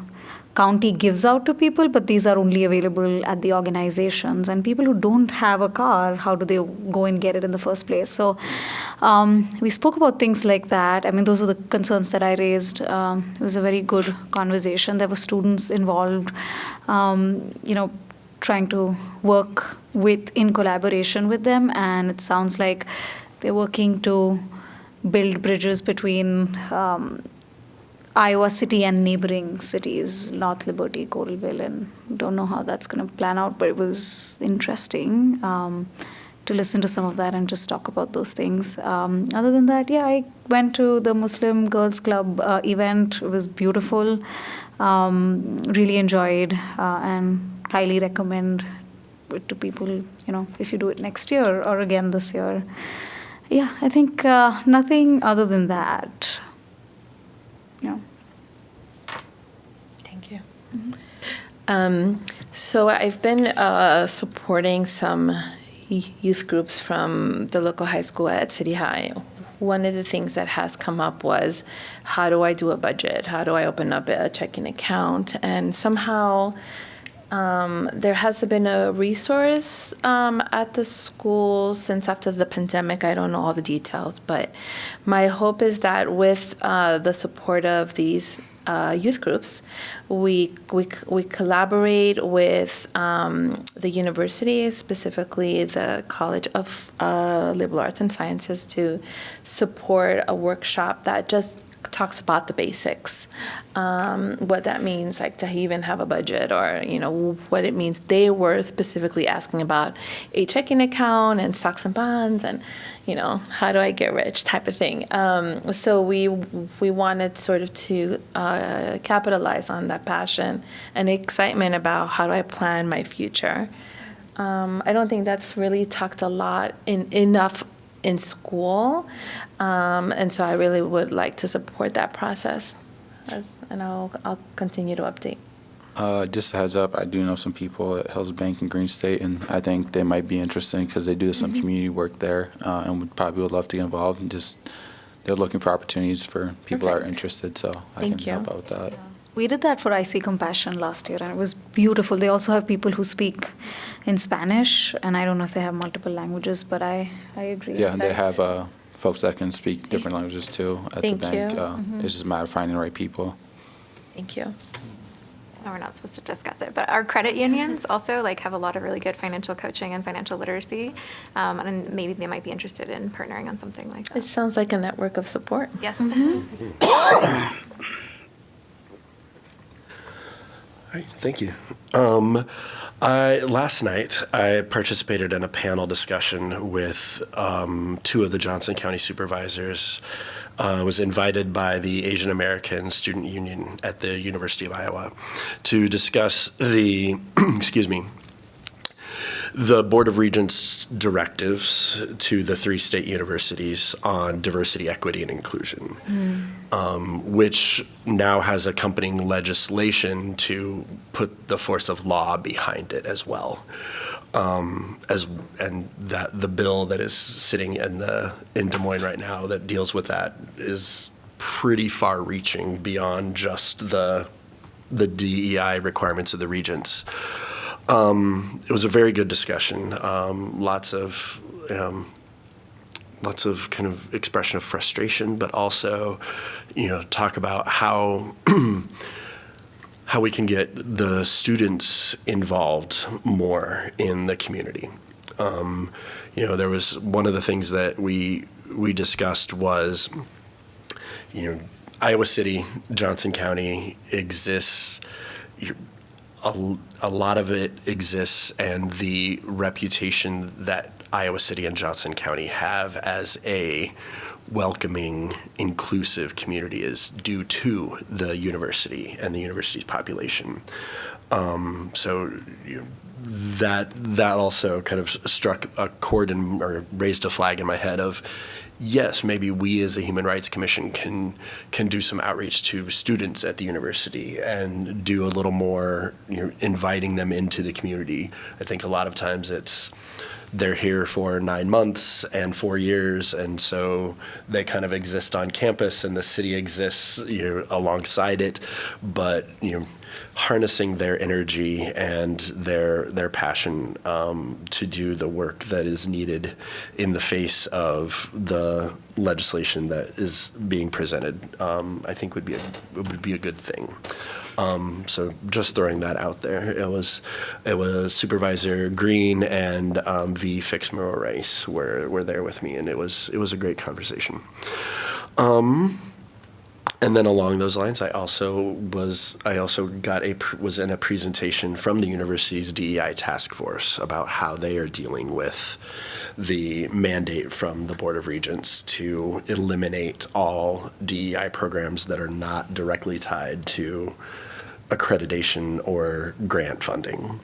B: county gives out to people, but these are only available at the organizations. And people who don't have a car, how do they go and get it in the first place? So we spoke about things like that. I mean, those were the concerns that I raised. It was a very good conversation. There were students involved, trying to work in collaboration with them. And it sounds like they're working to build bridges between Iowa City and neighboring cities, North Liberty, Colville, and don't know how that's going to plan out, but it was interesting to listen to some of that and just talk about those things. Other than that, yeah, I went to the Muslim Girls Club event. It was beautiful. Really enjoyed and highly recommend it to people, if you do it next year or again this year. Yeah, I think nothing other than that. Yeah.
I: Thank you.
F: So I've been supporting some youth groups from the local high school at City High. One of the things that has come up was, how do I do a budget? How do I open up a checking account? And somehow there hasn't been a resource at the school since after the pandemic. I don't know all the details, but my hope is that with the support of these youth groups, we collaborate with the university, specifically the College of Liberal Arts and Sciences, to support a workshop that just talks about the basics, what that means, like to even have a budget, or what it means. They were specifically asking about a checking account and stocks and bonds, and how do I get rich type of thing. So we wanted sort of to capitalize on that passion and excitement about how do I plan my future. I don't think that's really talked a lot enough in school, and so I really would like to support that process, and I'll continue to update.
C: Just a heads up, I do know some people at Hills Bank in Green State, and I think they might be interesting because they do some community work there, and would love to get involved. And just they're looking for opportunities for people that are
F: Perfect.
C: interested, so I
F: Thank
C: can
F: you.
C: help out with that.
B: We did that for IC Compassion last year, and it was beautiful. They also have people who speak in Spanish, and I don't know if they have multiple languages, but I agree.
C: Yeah, and they
B: That's-
C: have folks that can speak different languages too at
F: Thank
C: the bank.
F: you.
C: It's just a matter of finding the right people.
F: Thank you.
G: No, we're not supposed to discuss it, but our credit unions also have a lot of really good financial coaching and financial literacy, and maybe they might be interested in partnering on something like
F: It
G: that.
F: sounds like a network of support.
G: Yes.
A: All right, thank you. Last night, I participated in a panel discussion with two of the Johnson County supervisors. Was invited by the Asian American Student Union at the University of Iowa to discuss the, excuse me, the Board of Regents directives to the 3 state universities on diversity, equity, and inclusion, which now has accompanying legislation to put the force of law behind it as well. And that the bill that is sitting in Des Moines right now that deals with that is pretty far-reaching beyond just the DEI requirements of the regents. It was a very good discussion. Lots of kind of expression of frustration, but also, talk about how how we can get the students involved more in the community. There was one of the things that we discussed was, Iowa City, Johnson County exists. A lot of it exists, and the reputation that Iowa City and Johnson County have as a welcoming, inclusive community is due to the university and the university's population. That also kind of struck a chord or raised a flag in my head of, yes, maybe we as a Human Rights Commission can do some outreach to students at the university and do a little more, inviting them into the community. I think a lot of times they're here for 9 months and 4 years, and so they kind of exist on campus, and the city exists, alongside it. But harnessing their energy and their passion to do the work that is needed in the face of the legislation that is being presented, I think would be a good thing. So just throwing that out there. It was Supervisor Green and V. Fixmero Rice were there with me, and it was a great conversation. And then along those lines, I also was in a presentation from the university's DEI task force about how they are dealing with the mandate from the Board of Regents to eliminate all DEI programs that are not directly tied to accreditation or grant funding.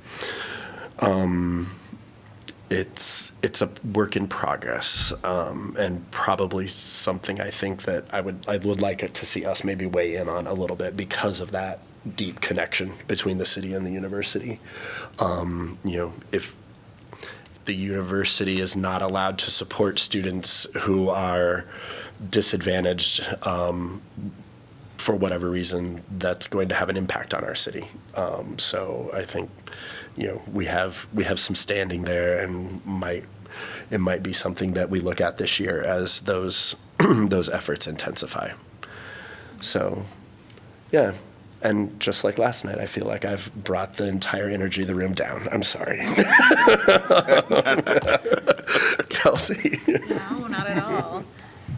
A: It's a work in progress, and probably something I think that I would like it to see us maybe weigh in on a little bit because of that deep connection between the city and the university. If the university is not allowed to support students who are disadvantaged for whatever reason, that's going to have an impact on our city. So I think, we have some standing there, and it might be something that we look at this year as those those efforts intensify. So, yeah. And just like last night, I feel like I've brought the entire energy of the room down. I'm sorry. Kelsey.
G: No, not at all.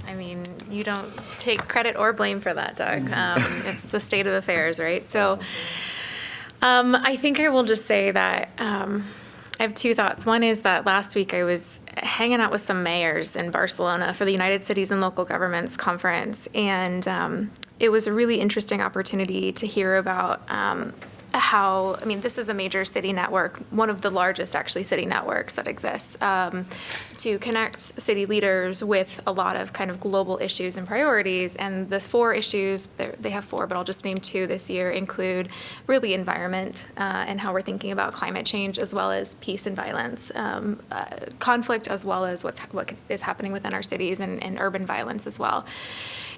G: I mean, you don't take credit or blame for that, Doug. It's the state of affairs, right? So I think I will just say that I have two thoughts. One is that last week I was hanging out with some mayors in Barcelona for the United Cities and Local Governments Conference, and it was a really interesting opportunity to hear about how, this is a major city network, one of the largest actually city networks that exists, to connect city leaders with a lot of kind of global issues and priorities. And the 4 issues, they have 4, but I'll just name 2 this year, include really environment and how we're thinking about climate change, as well as peace and violence, conflict, as well as what is happening within our cities, and urban violence as well.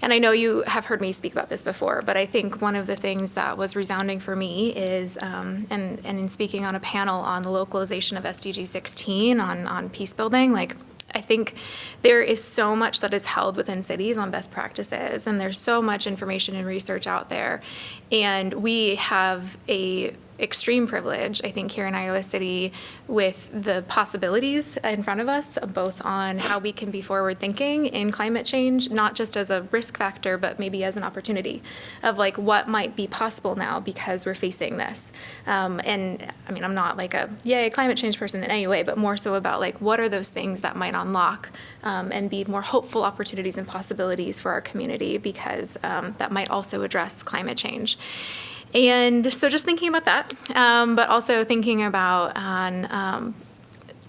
G: And I know you have heard me speak about this before, but I think one of the things that was resounding for me is, and in speaking on a panel on the localization of SDG 16 on peace building, I think there is so much that is held within cities on best practices, and there's so much information and research out there. And we have a extreme privilege, I think, here in Iowa City with the possibilities in front of us, both on how we can be forward thinking in climate change, not just as a risk factor, but maybe as an opportunity of what might be possible now because we're facing this. And I'm not a yay climate change person in any way, but more so about what are those things that might unlock and be more hopeful opportunities and possibilities for our community, because that might also address climate change. And so just thinking about that, but also thinking about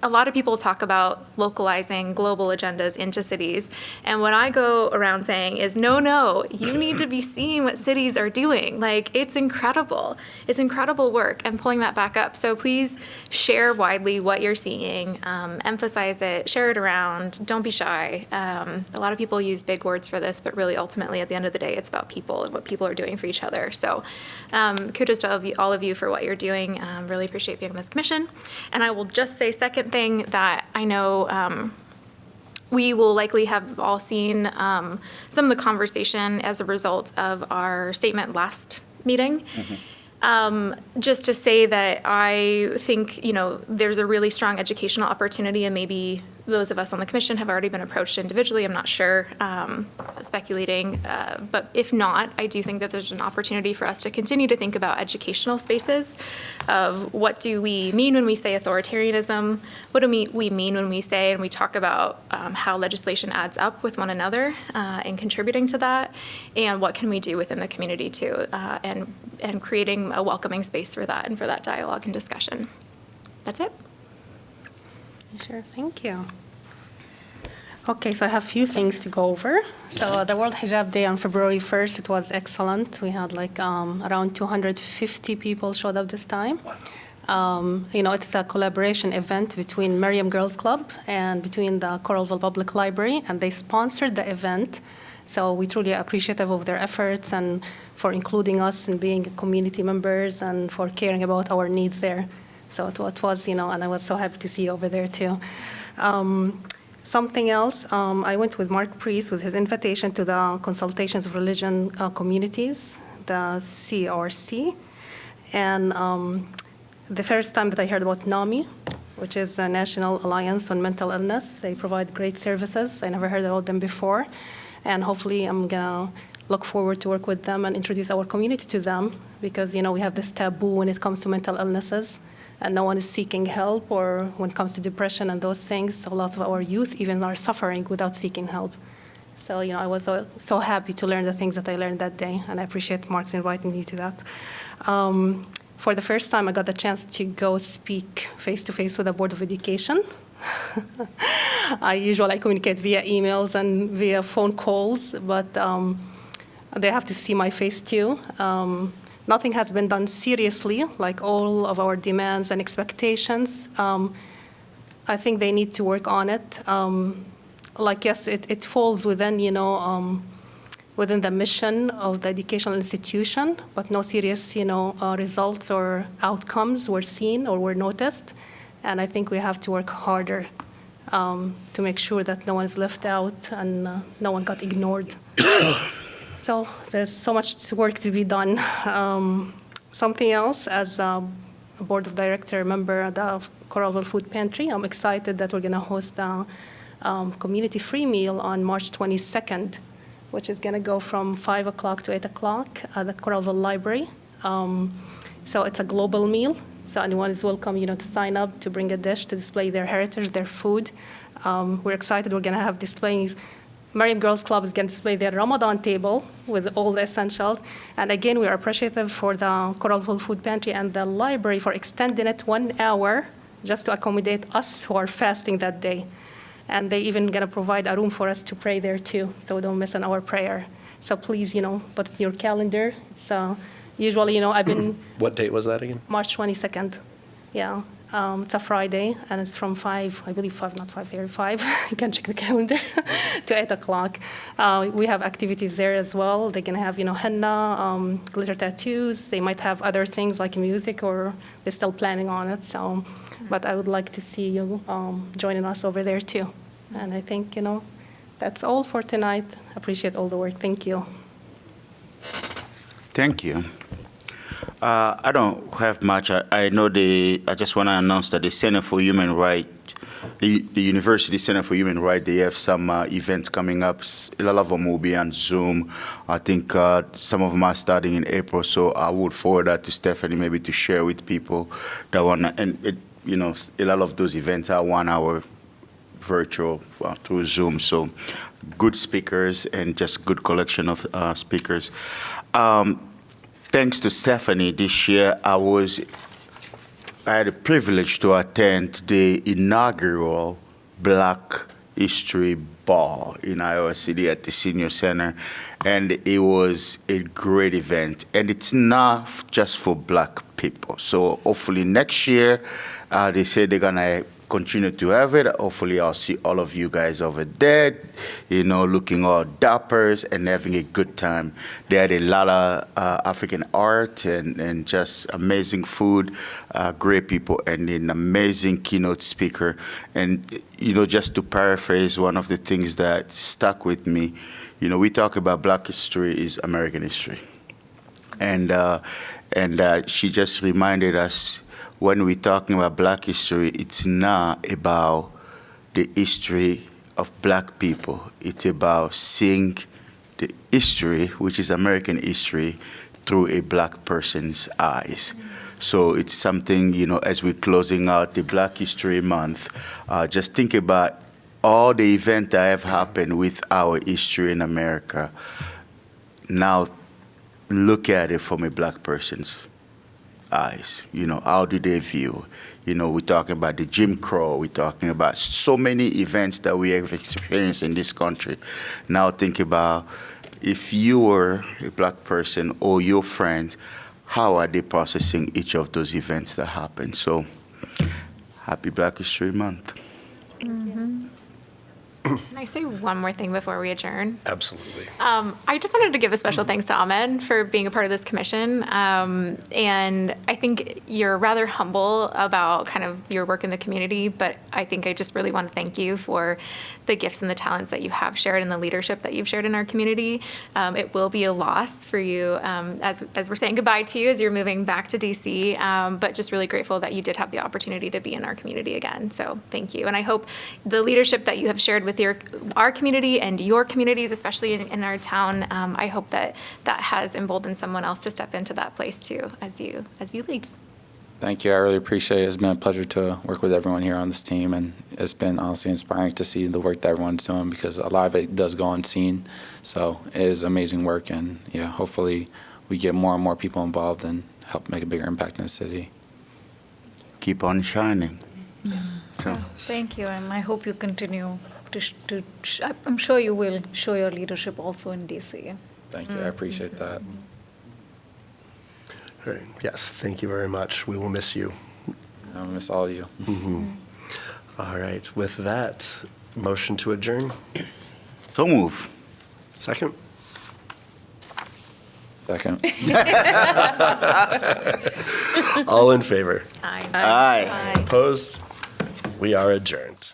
G: a lot of people talk about localizing global agendas into cities. And what I go around saying is, no, you need to be seeing what cities are doing. It's incredible. It's incredible work, and pulling that back up. So please share widely what you're seeing, emphasize it, share it around, don't be shy. A lot of people use big words for this, but really ultimately at the end of the day, it's about people and what people are doing for each other. So kudos to all of you for what you're doing. Really appreciate being on this commission. And I will just say second thing that I know we will likely have all seen some of the conversation as a result of our statement last meeting. Just to say that I think, there's a really strong educational opportunity, and maybe those of us on the commission have already been approached individually. I'm not sure, speculating. But if not, I do think that there's an opportunity for us to continue to think about educational spaces of what do we mean when we say authoritarianism? What do we mean when we say, and we talk about how legislation adds up with one another and contributing to that? And what can we do within the community too? And creating a welcoming space for that and for that dialogue and discussion. That's it.
I: Sure, thank you. Okay, so I have a few things to go over. So the World Hijab Day on February 1st, it was excellent. We had around 250 people showed up this time. It's a collaboration event between Miriam Girls Club and between the Coralville Public Library, and they sponsored the event. So we truly appreciative of their efforts and for including us and being community members and for caring about our needs there. So it was, and I was so happy to see you over there too. Something else, I went with Mark Priest with his invitation to the Consultations of Religion Communities, the CRC. And the first time that I heard about NAMI, which is a National Alliance on Mental Illness, they provide great services. I never heard about them before. And hopefully I'm gonna look forward to work with them and introduce our community to them, because we have this taboo when it comes to mental illnesses, and no one is seeking help, or when it comes to depression and those things. So lots of our youth even are suffering without seeking help. So I was so happy to learn the things that I learned that day, and I appreciate Mark's inviting me to that. For the first time, I got the chance to go speak face-to-face with the Board of Education. I usually communicate via emails and via phone calls, but they have to see my face too. nothing has been done seriously, like all of our demands and expectations. I think they need to work on it. Like, yes, it falls within, within the mission of the educational institution, but no serious, results or outcomes were seen or were noticed. And I think we have to work harder to make sure that no one's left out and no one got ignored. So there's so much work to be done. Something else, as a board of director member of the Coralville Food Pantry, I'm excited that we're going to host a community free meal on March 22nd, which is going to go from 5 o'clock to 8 o'clock at the Coralville Library. So it's a global meal. So anyone is welcome, to sign up, to bring a dish, to display their heritage, their food. We're excited. We're going to have displays. Mariam Girls Club is going to display their Ramadan table with all the essentials. And again, we are appreciative for the Coralville Food Pantry and the library for extending it 1 hour just to accommodate us who are fasting that day. And they even going to provide a room for us to pray there too, so we don't miss an hour prayer. So please, put it in your calendar. It's usually, I've been
A: What date was that again?
I: March 22nd. Yeah. It's a Friday, and it's from 5, I believe 5, not 5:30, 5. You can check the calendar, to 8 o'clock. We have activities there as well. They can have, henna, glitter tattoos. They might have other things like music, or they're still planning on it. So, but I would like to see you joining us over there too. And I think, that's all for tonight. Appreciate all the work. Thank you.
E: Thank you. I don't have much. I know I just want to announce that the Center for Human Rights, the University Center for Human Rights, they have some events coming up. A lot of them will be on Zoom. I think some of them are starting in April, so I would forward that to Stephanie maybe to share with people that one. And, a lot of those events are 1 hour virtual through Zoom, so good speakers and just good collection of speakers. Thanks to Stephanie, this year I had the privilege to attend the inaugural Black History Ball in Iowa City at the Senior Center, and it was a great event. And it's not just for Black people. So hopefully next year, they say they're gonna continue to have it. Hopefully I'll see all of you guys over there, looking all dappers and having a good time. They had a lot of African art and just amazing food, great people, and an amazing keynote speaker. And, just to paraphrase one of the things that stuck with me, we talk about Black history is American history. And she just reminded us, when we're talking about Black history, it's not about the history of Black people. It's about seeing the history, which is American history, through a Black person's eyes. So it's something, as we're closing out the Black History Month, just think about all the events that have happened with our history in America. Now look at it from a Black person's eyes. How do they view? We're talking about the Jim Crow. We're talking about so many events that we have experienced in this country. Now think about if you were a Black person or your friends, how are they processing each of those events that happened? So happy Black History Month.
G: Mm-hmm. Can I say one more thing before we adjourn?
A: Absolutely.
G: I just wanted to give a special thanks to Ahmed for being a part of this commission. And I think you're rather humble about kind of your work in the community, but I think I just really want to thank you for the gifts and the talents that you have shared and the leadership that you've shared in our community. It will be a loss for you as we're saying goodbye to you as you're moving back to DC, but just really grateful that you did have the opportunity to be in our community again. So thank you. And I hope the leadership that you have shared with our community and your communities, especially in our town, I hope that has emboldened someone else to step into that place too as you leave.
C: Thank you. I really appreciate it. It's been a pleasure to work with everyone here on this team, and it's been honestly inspiring to see the work that everyone's doing, because a lot of it does go unseen. So it is amazing work, and hopefully we get more and more people involved and help make a bigger impact in the city.
E: Keep on shining. So.
B: Thank you, and I hope you continue I'm sure you will show your leadership also in DC.
C: Thank you. I appreciate that.
A: All right. Yes, thank you very much. We will miss you.
C: I miss all of you.
A: All right. With that, motion to adjourn.
E: So move.
A: Second.
C: Second.
A: All in favor?
E: Aye.
A: Opposed? We are adjourned.